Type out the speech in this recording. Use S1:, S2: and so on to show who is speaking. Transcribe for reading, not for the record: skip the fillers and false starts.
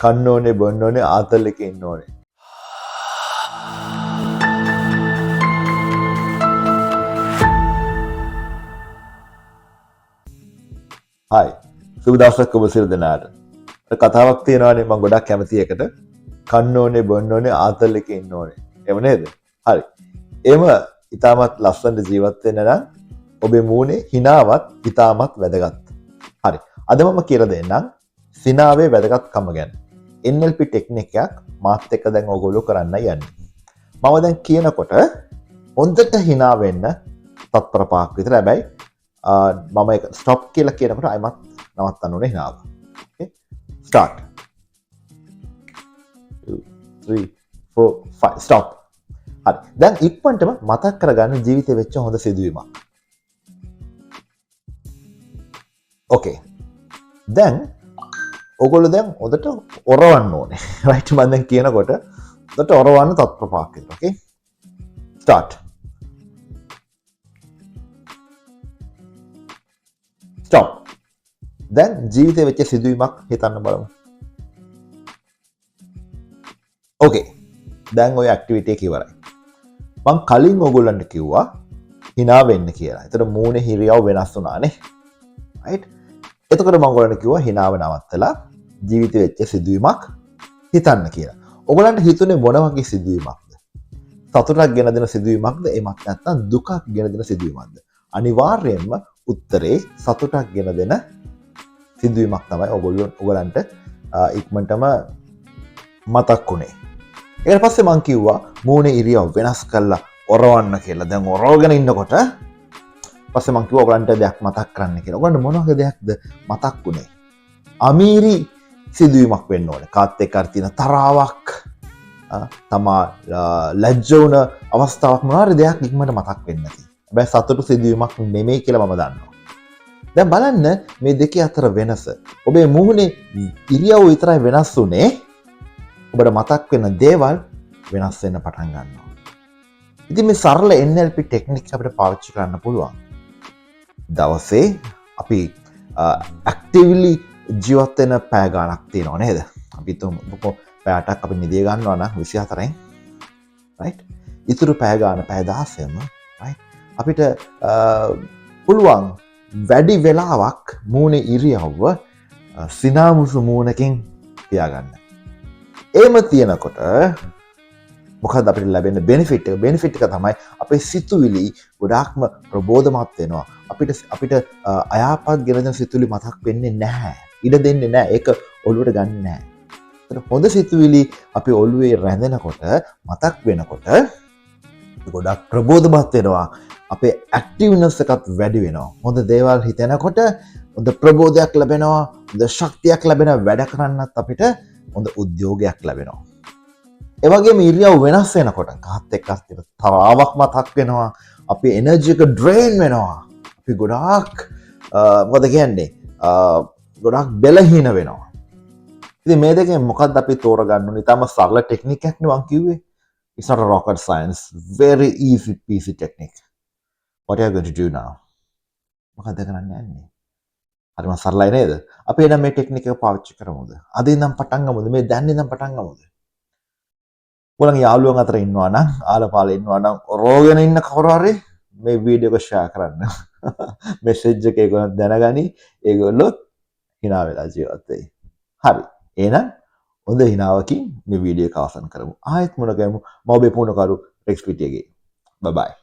S1: කන්න ඕනේ බොන්න ඕනේ ආතල් එකේ ඉන්න ඕනේ. හයි සුබ දවසක් ඔබ සියලු දෙනාට. කතාවක් තියෙනවානේ මම ගොඩක් කැමති එකට. කන්න ඕනේ බොන්න ඕනේ ආතල් එකේ ඉන්න ඕනේ. එහෙම නේද? හරි. එහෙම ඊටමත් ලස්සනට ජීවත් වෙන්න නම් ඔබේ මූණේ හිනාවත් ඊටමත් වැදගත්. හරි. අද මම කියලා දෙන්නම් සිනාවේ වැදගත්කම ගැන. NLP ටෙක්නික් එකක් මාත් එක්ක දැන් ඕගොල්ලෝ කරන්න යන්නේ. මම දැන් කියනකොට හොඳට hina වෙන්න තත්පර පහක් විතර. හැබැයි මම ඒක ස්ටොප් කියලා කියනකොට අයමත් නවත්තන්න ඕනේ hinaව. Okay? Start. 2 3 4 5 stop. හරි. දැන් ඉක්මනටම මතක් කරගන්න ජීවිතේ වෙච්ච හොඳ සිදුවීමක්. ඕකේ. දැන් ඔගොල්ලෝ දැන් හොඳට ඔරවන්න ඕනේ. රයිට් මම දැන් කියනකොට හොඳට ඔරවන්න තත්පර පහක් විතර. ඕකේ. Start. Stop. දැන් ජීවිතේ වෙච්ච සිදුවීමක් හිතන්න බලමු. ඕකේ. දැන් ඔය ඇක්ටිවිටි එක ඉවරයි. මං කලින් ඔයගොල්ලන්ට කිව්වා hina වෙන්න කියලා. ඒතර මූණේ හිරියව වෙනස් වුණානේ. right? එතකොට මම ඔයගොල්ලන්ට කිව්වා hinaව නවත්තලා ජීවිතේ වෙච්ච සිදුවීමක් හිතන්න කියලා. ඔයගොල්ලන්ට හිතුනේ මොන වගේ සිදුවීමක්ද? සතුටක් ගෙන දෙන සිදුවීමක්ද? එමත් නැත්නම් දුකක් ගෙන දෙන සිදුවීමක්ද? අනිවාර්යයෙන්ම උත්තරේ සතුටක් ගෙන දෙන සිදුවීමක් තමයි ඔයගොල්ලන්ට ඉක්මනටම මතක් වුණේ. ඊට පස්සේ මං කිව්වා මූණේ ඉරියව් වෙනස් කරලා ඔරවන්න කියලා. දැන් ඔරවගෙන ඉන්නකොට පස්සේ මං කිව්වා ඔයගලන්ට දෙයක් මතක් කරන්න කියලා. ඔයගලන්ට මොන වගේ දෙයක්ද මතක් වුණේ? අමීරි සිදුවීමක් වෙන්න ඕනේ. කාත් එක්ක අර තියෙන තරාවක් තමා ලැජ්ජ වුණ අවස්ථාවක් මොනවාරි දෙයක් ඉක්මනට මතක් වෙන්නේ නැති. හැබැයි සතුටු සිදුවීමක් නෙමෙයි කියලා මම දන්නවා. දැන් බලන්න මේ දෙකේ අතර වෙනස. ඔබේ මූණේ ඉරියව් විතරයි වෙනස් වුනේ. ඔබට මතක් වෙන දේවල් වෙනස් වෙන්න පටන් ගන්නවා. ඉතින් මේ සරල NLP ටෙක්නික් අපිට පාවිච්චි කරන්න පුළුවන්. දවසේ අපි ඇක්ටිව්ලි ජීවත් වෙන පැය ගණක් තියෙනවා නේද? අපි තුමුකෝ පැය 8ක් අපි නිදිය ගන්නවා නම් 24න් right? ඊටු පැය ගන්න පැය 16ම right? අපිට පුළුවන් වැඩි වෙලාවක් මූණේ ඉරියව්ව සිනාමුසු මූණකින් තියාගන්න. එහෙම තියනකොට මොකද අපිට ලැබෙන බෙනිෆිට් එක? බෙනිෆිට් එක තමයි අපේ සිතුවිලි ගොඩාක්ම ප්‍රබෝධමත් වෙනවා. අපිට අයාපත් ගෙන දෙන සිතුවිලි මතක් වෙන්නේ නැහැ. ඉඩ දෙන්නේ නැහැ. ඒක ඔළුවට ගන්නෙ නැහැ. ඒත් හොඳ සිතුවිලි අපි ඔළුවේ රැඳෙනකොට මතක් වෙනකොට ගොඩක් ප්‍රබෝධමත් වෙනවා. අපේ ඇක්ටිව්නස් එකත් වැඩි වෙනවා. හොඳ දේවල් හිතනකොට හොඳ ප්‍රබෝධයක් ලැබෙනවා. හොඳ ශක්තියක් ලැබෙනවා. වැඩ කරන්නත් අපිට හොඳ උද්‍යෝගයක් ලැබෙනවා. ඒ වගේම ඉරියව් වෙනස් වෙනකොට කාත් එක්ක තරාවක් මතක් වෙනවා. අපේ එනර්ජි එක ඩ්‍රේන් වෙනවා. අපි ගොඩාක් මොකද කියන්නේ ගොඩාක් බෙලහීන වෙනවා. ඉතින් මේ දෙකෙන් මොකක්ද අපි තෝරගන්න ඕනේ? ඊටම සරල ටෙක්නික් එකක් නේ මං කිව්වේ. It's not a rocket science. Very easy peasy technique. What are you going to do now? මොකද කරන්න යන්නේ? හරිම සරලයි නේද? අපි එනම් මේ ටෙක්නික් එක පාවිච්චි කරමුද? අද ඉඳන් පටන් ගමුද? මේ දැන් ඉඳන් පටන් ගමුද? ඔයාලගේ යාළුවන් අතර ඉන්නවා නම්, ආලපාල ඉන්නවා නම්, රෝගෙන ඉන්න කවුරු හරි මේ වීඩියෝ එක ෂෙයා කරන්න. මෙසේජ් එක ඒගොල්ලෝ දැනගනි. ඒගොල්ලෝ hina වෙලා ජීවත් වෙයි. හරි. එහෙනම් හොඳ හිනාවකින් මේ වීඩියෝ එක අවසන් කරමු. ආයෙත් මුණ ගැමු. මම ඔබේ පුණකරු රෙක්ස් පිටියගේ. Bye bye.